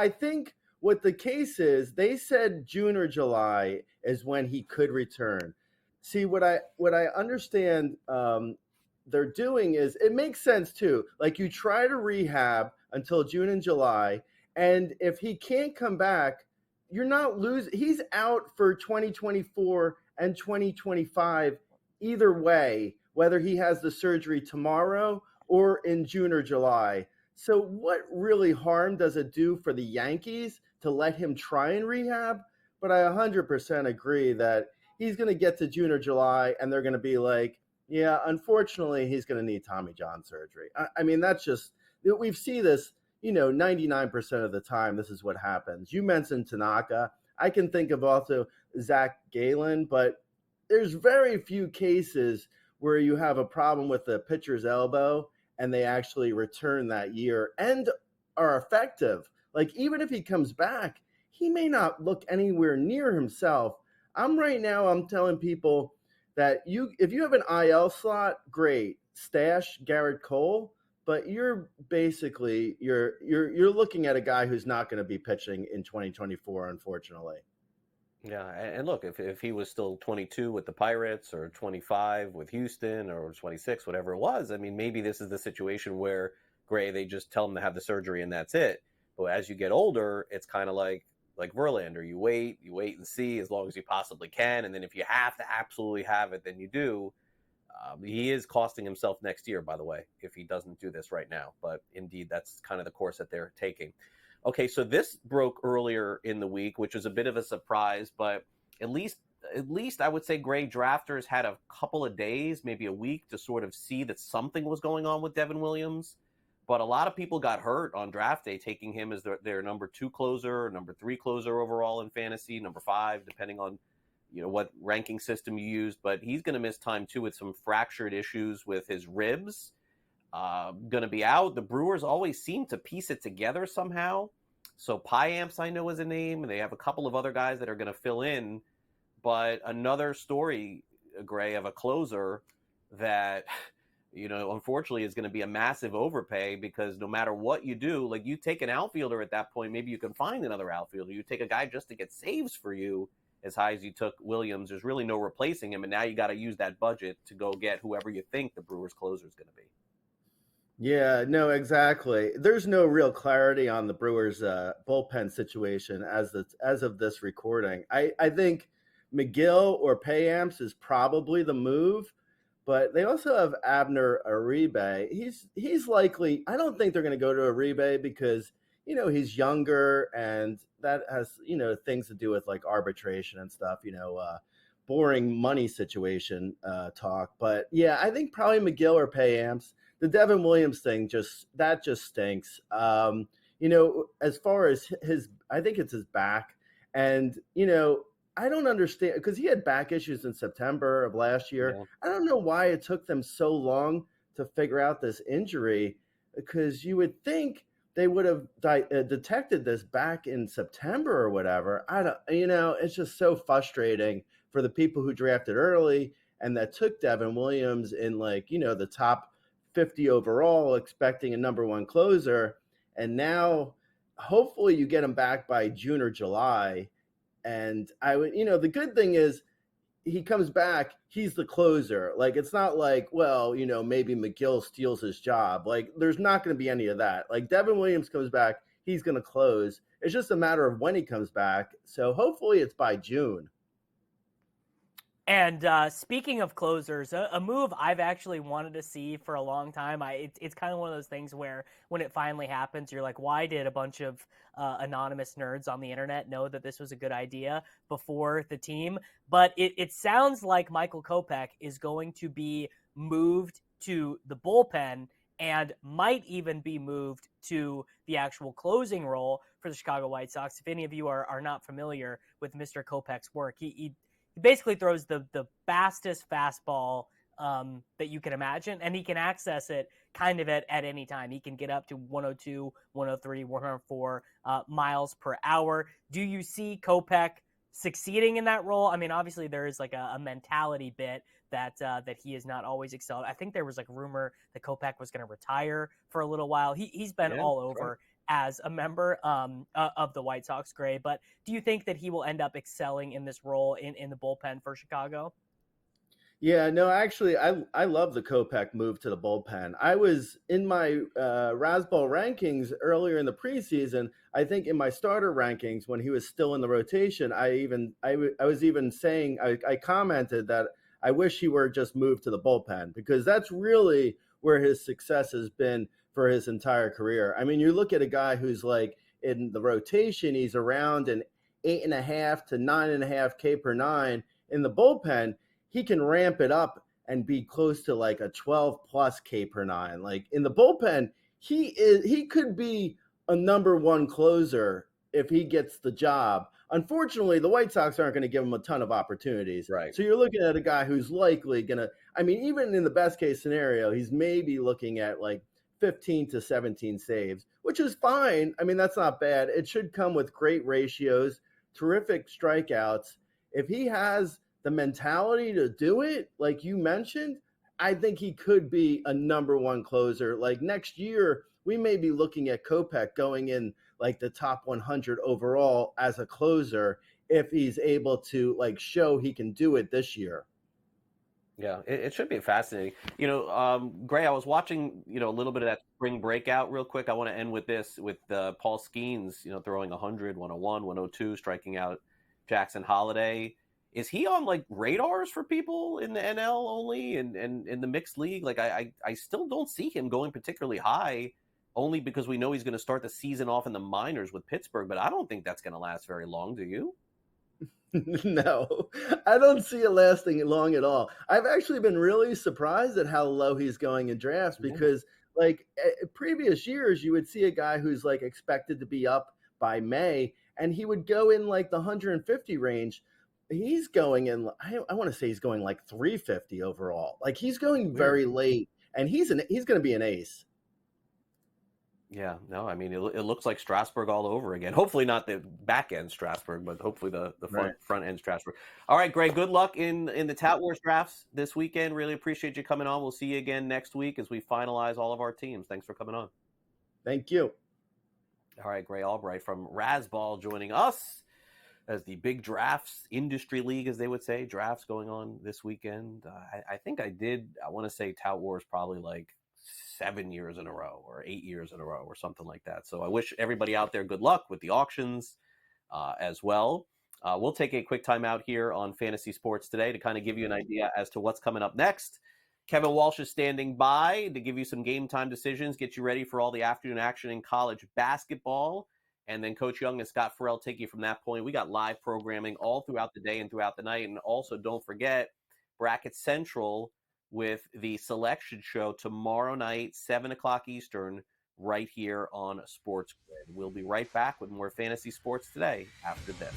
think what the case is, they said June or July is when he could return. See, what I understand they're doing is, it makes sense too. Like, you try to rehab until June and July, and if he can't come back, you're not losing. He's out for 2024 and 2025 either way, whether he has the surgery tomorrow or in June or July. So what really harm does it do for the Yankees to let him try and rehab? But I 100% agree that he's going to get to June or July and they're going to be like, yeah, unfortunately, he's going to need Tommy John surgery. I mean, that's just, we see this, 99% of the time, this is what happens. You mentioned Tanaka. I can think of also Zach Gallen, but there's very few cases where you have a problem with the pitcher's elbow and they actually return that year and are effective. Like, even if he comes back, he may not look anywhere near himself. I'm telling people that if you have an IL slot, great, stash Garrett Cole, but you're basically you're looking at a guy who's not going to be pitching in 2024, unfortunately. Yeah, and look, if he was still 22 with the Pirates or 25 with Houston or 26, whatever it was, I mean, maybe this is the situation where, Gray, they just tell him to have the surgery and that's it. But as you get older, it's kind of like Verlander. You wait and see as long as you possibly can. And then if you have to absolutely have it, then you do. He is costing himself next year, by the way, if he doesn't do this right now. But indeed, that's kind of the course that they're taking. Okay, so this broke earlier in the week, which was a bit of a surprise, but at least I would say Gray drafters had a couple of days, maybe a week, to sort of see that something was going on with Devin Williams. But a lot of people got hurt on draft day, taking him as their number 2 closer, number 3 closer overall in fantasy, number 5, depending on what ranking system you use. But he's going to miss time too with some fractured issues with his ribs. Going to be out. The Brewers always seem to piece it together somehow. So Piamps, I know, is a name, and they have a couple of other guys that are going to fill in. But another story, Gray, of a closer that, unfortunately is going to be a massive overpay, because no matter what you do, like, you take an outfielder at that point, maybe you can find another outfielder. You take a guy just to get saves for you as high as you took Williams. There's really no replacing him, and now you got to use that budget to go get whoever you think the Brewers closer is going to be. Yeah, no, exactly. There's no real clarity on the Brewers' bullpen situation as of this recording. I think McGill or Piamps is probably the move, but they also have Abner Uribe. He's likely. I don't think they're going to go to Uribe because he's younger, and that has things to do with like arbitration and stuff. Boring money situation talk. But yeah, I think probably McGill or Piamps. The Devin Williams thing just stinks. As far as I think it's his back, and I don't understand, because he had back issues in September of last year. Yeah. I don't know why it took them so long to figure out this injury, because you would think they would have detected this back in September or whatever. It's just so frustrating for the people who drafted early and that took Devin Williams in the top 50 overall, expecting a number 1 closer, and now hopefully you get him back by June or July. And I would, the good thing is he comes back, he's the closer. Like, it's not like, well, maybe McGill steals his job. Like, there's not going to be any of that. Like, Devin Williams comes back, he's going to close. It's just a matter of when he comes back. So hopefully it's by June. And speaking of closers, a move I've actually wanted to see for a long time. It's kind of one of those things where when it finally happens, you're like, why did a bunch of anonymous nerds on the internet know that this was a good idea before the team? But it sounds like Michael Kopech is going to be moved to the bullpen and might even be moved to the actual closing role for the Chicago White Sox. If any of you are not familiar with Mr. Kopech's work, he basically throws the fastest fastball that you can imagine, and he can access it kind of at any time. He can get up to 102, 103, 104 miles per hour. Do you see Kopech succeeding in that role? I mean, obviously there is like a mentality bit that he is not always excelled. I think there was like rumor that Kopech was going to retire for a little while. He's been all over as a member of the White Sox, Gray. But do you think that he will end up excelling in this role in the bullpen for Chicago? Yeah, no, actually, I love the Kopech move to the bullpen. I was in my Razzball rankings earlier in the preseason. I think in my starter rankings when he was still in the rotation, I was even saying I commented that I wish he were just moved to the bullpen because that's really where his success has been for his entire career. I mean, you look at a guy who's like in the rotation, he's around an 8.5 to 9.5 K per nine. In the bullpen, he can ramp it up and be close to like a 12 plus K per nine. Like in the bullpen, he could be a number one closer if he gets the job. Unfortunately, the White Sox aren't going to give him a ton of opportunities. Right. So you're looking at a guy who's likely going to, I mean, even in the best case scenario, he's maybe looking at like 15 to 17 saves, which is fine. I mean, that's not bad. It should come with great ratios, terrific strikeouts. If he has the mentality to do it, like you mentioned, I think he could be a number one closer. Like next year, we may be looking at Kopech going in like the top 100 overall as a closer if he's able to like show he can do it this year. Yeah, it should be fascinating. Gray, I was watching, a little bit of that spring breakout real quick. I want to end with this, with Paul Skeens, throwing 100, 101, 102, striking out Jackson Holiday. Is he on like radars for people in the NL only and in the mixed league? Like I still don't see him going particularly high, only because we know he's going to start the season off in the minors with Pittsburgh, but I don't think that's going to last very long. Do you? No, I don't see it lasting long at all. I've actually been really surprised at how low he's going in drafts because like previous years, you would see a guy who's like expected to be up by May and he would go in like the 150 range. He's going in, I want to say he's going like 350 overall. Like he's going very late and he's going to be an ace. Yeah, no, I mean, it looks like Strasburg all over again. Hopefully not the back end Strasburg, but hopefully the front end Strasburg. All right, Greg, good luck in the Tout Wars drafts this weekend. Really appreciate you coming on. We'll see you again next week as we finalize all of our teams. Thanks for coming on. Thank you. All right, Gray Albright from Razzball joining us as the big drafts, industry league, as they would say, drafts going on this weekend. I think I want to say Tout Wars probably like 7 years in a row or 8 years in a row or something like that. So I wish everybody out there good luck with the auctions as well. We'll take a quick time out here on Fantasy Sports Today to kind of give you an idea as to what's coming up next. Kevin Walsh is standing by to give you some game time decisions, get you ready for all the afternoon action in college basketball. And then Coach Young and Scott Farrell take you from that point. We got live programming all throughout the day and throughout the night. And also don't forget Bracket Central with the selection show tomorrow night, 7 o'clock Eastern, right here on SportsGrid. We'll be right back with more Fantasy Sports Today after this.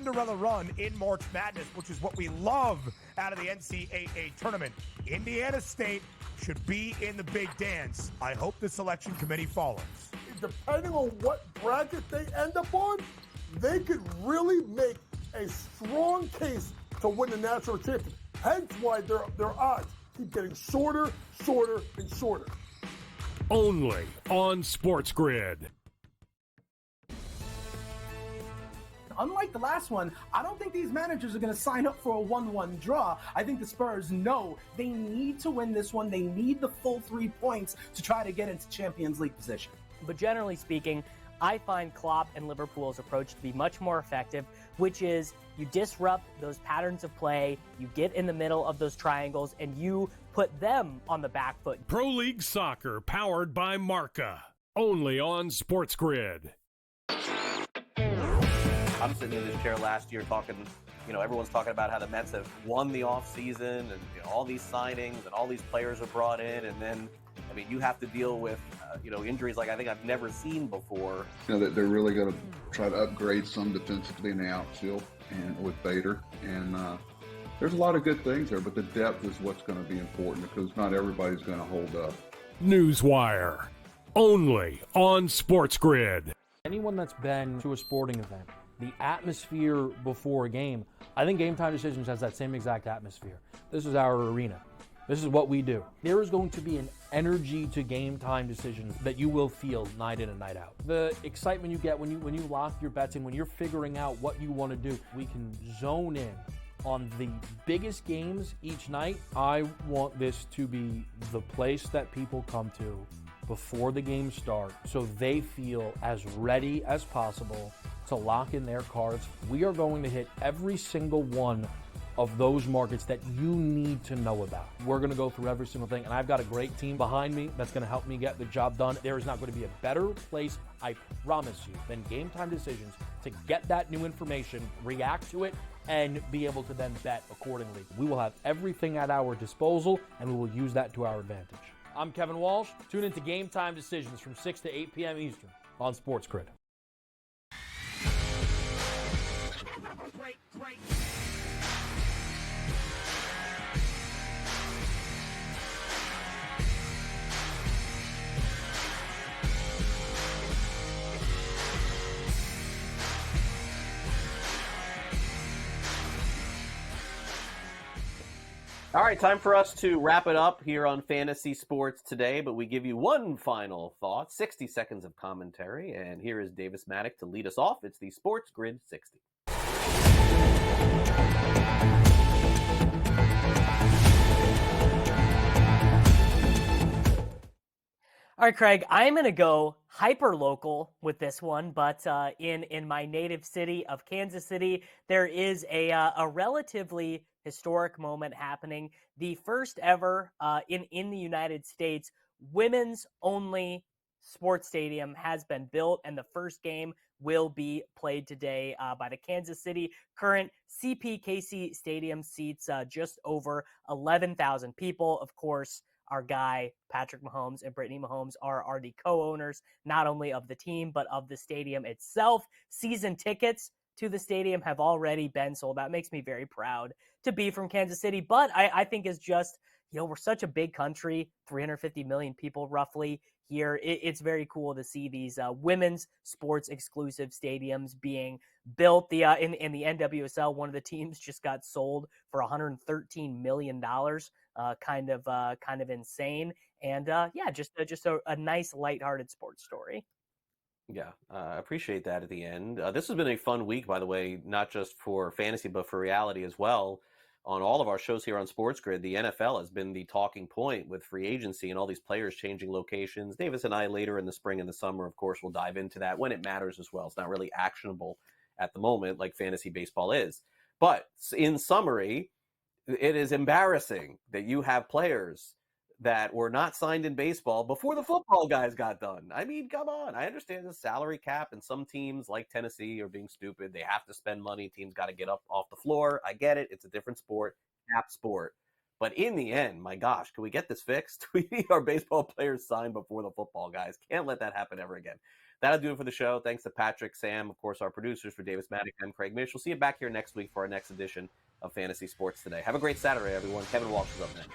Cinderella run in March Madness, which is what we love out of the NCAA tournament. Indiana State should be in the big dance. I hope the selection committee follows. Depending on what bracket they end up on, they could really make a strong case to win the national championship. Hence why their odds keep getting shorter, shorter, and shorter. Only on SportsGrid. Unlike the last one, I don't think these managers are going to sign up for a 1-1 draw. I think the Spurs know they need to win this one. They need the full 3 points to try to get into Champions League position. But generally speaking, I find Klopp and Liverpool's approach to be much more effective, which is you disrupt those patterns of play, you get in the middle of those triangles, and you put them on the back foot. Pro League Soccer, powered by Marca. Only on SportsGrid. I'm sitting in this chair last year talking, everyone's talking about how the Mets have won the offseason and all these signings and all these players are brought in. And then, you have to deal with, injuries like I think I've never seen before. That they're really going to try to upgrade some defensively in the outfield and with Bader. And there's a lot of good things there, but the depth is what's going to be important because not everybody's going to hold up. Newswire. Only on SportsGrid. Anyone that's been to a sporting event, the atmosphere before a game, I think Game Time Decisions has that same exact atmosphere. This is our arena. This is what we do. There is going to be an energy to Game Time Decisions that you will feel night in and night out. The excitement you get when you lock your bets in, when you're figuring out what you want to do, we can zone in on the biggest games each night. I want this to be the place that people come to before the games start so they feel as ready as possible to lock in their cards. We are going to hit every single one of those markets that you need to know about. We're going to go through every single thing, and I've got a great team behind me that's going to help me get the job done. There is not going to be a better place, I promise you, than Game Time Decisions to get that new information, react to it, and be able to then bet accordingly. We will have everything at our disposal, and we will use that to our advantage. I'm Kevin Walsh. Tune into Game Time Decisions from 6 to 8 p.m. Eastern on SportsGrid. All right, time for us to wrap it up here on Fantasy Sports today, but we give you one final thought, 60 seconds of commentary, and here is Davis Maddock to lead us off. It's the Sports Grid 60. All right, Craig, I'm going to go hyper-local with this one, but in my native city of Kansas City, there is a relatively historic moment happening. The first ever in the United States women's only sports stadium has been built, and the first game will be played today by the Kansas City. Current CPKC Stadium seats just over 11,000 people. Of course, our guy, Patrick Mahomes and Brittany Mahomes, are the co-owners, not only of the team, but of the stadium itself. Season tickets to the stadium have already been sold out. It makes me very proud to be from Kansas City, but I think it's just, we're such a big country, 350 million people roughly here. It's very cool to see these women's sports exclusive stadiums being built. In the NWSL, one of the teams just got sold for $113 million. Kind of insane. And just a nice lighthearted sports story. Yeah, I appreciate that at the end. This has been a fun week, by the way, not just for fantasy, but for reality as well. On all of our shows here on SportsGrid, the NFL has been the talking point with free agency and all these players changing locations. Davis and I later in the spring and the summer, of course, will dive into that when it matters as well. It's not really actionable at the moment like fantasy baseball is. But in summary, it is embarrassing that you have players that were not signed in baseball before the football guys got done. I mean, come on. I understand the salary cap, and some teams like Tennessee are being stupid. They have to spend money. Teams got to get up off the floor. I get it. It's a different sport, cap sport. But in the end, my gosh, can we get this fixed? We need our baseball players signed before the football guys. Can't let that happen ever again. That'll do it for the show. Thanks to Patrick, Sam, of course, our producers, for Davis Maddock and Craig Mish. We'll see you back here next week for our next edition of Fantasy Sports Today. Have a great Saturday, everyone. Kevin Walsh is up next.